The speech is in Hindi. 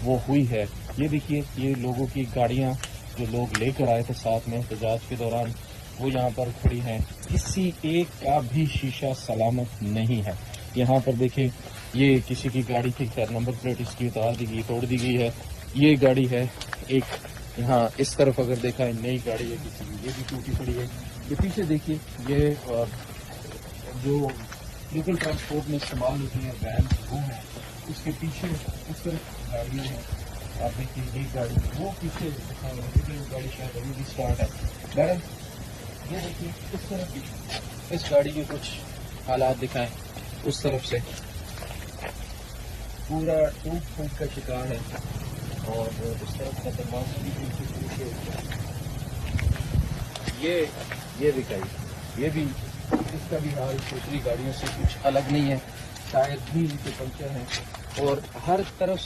वो हुई है। ये देखिए, ये लोगों की गाड़ियाँ जो लोग लेकर आए थे साथ में एहतजाज के दौरान, वो यहाँ पर खड़ी हैं। किसी एक का भी शीशा सलामत नहीं है। यहाँ पर देखिए, ये किसी की गाड़ी थी, खैर नंबर प्लेट इसकी उतार दी गई, तोड़ दी गई है। ये गाड़ी है एक, यहाँ इस तरफ अगर देखा है नई गाड़ी है किसी की, ये भी टूटी पड़ी है। ये पीछे देखिए, ये जो लोकल ट्रांसपोर्ट में इस्तेमाल होती हैं वैन, वो है। उसके पीछे उस तरफ गाड़ियाँ हैं, आप देखिए ये गाड़ी, वो पीछे गाड़ी शायद अभी भी स्टार्ट है। बहरहाल ये देखिए इस तरफ भी इस गाड़ी के कुछ हालात दिखाएं। उस तरफ से पूरा टूट फूट का शिकार है, और उस तरफ का दरवाजा भी बिल्कुल टूटे। ये दिखाई, ये भी, इसका भी हाल दूसरी गाड़ियों से कुछ अलग नहीं है। टायर भी इनके पंक्चर हैं और हर तरफ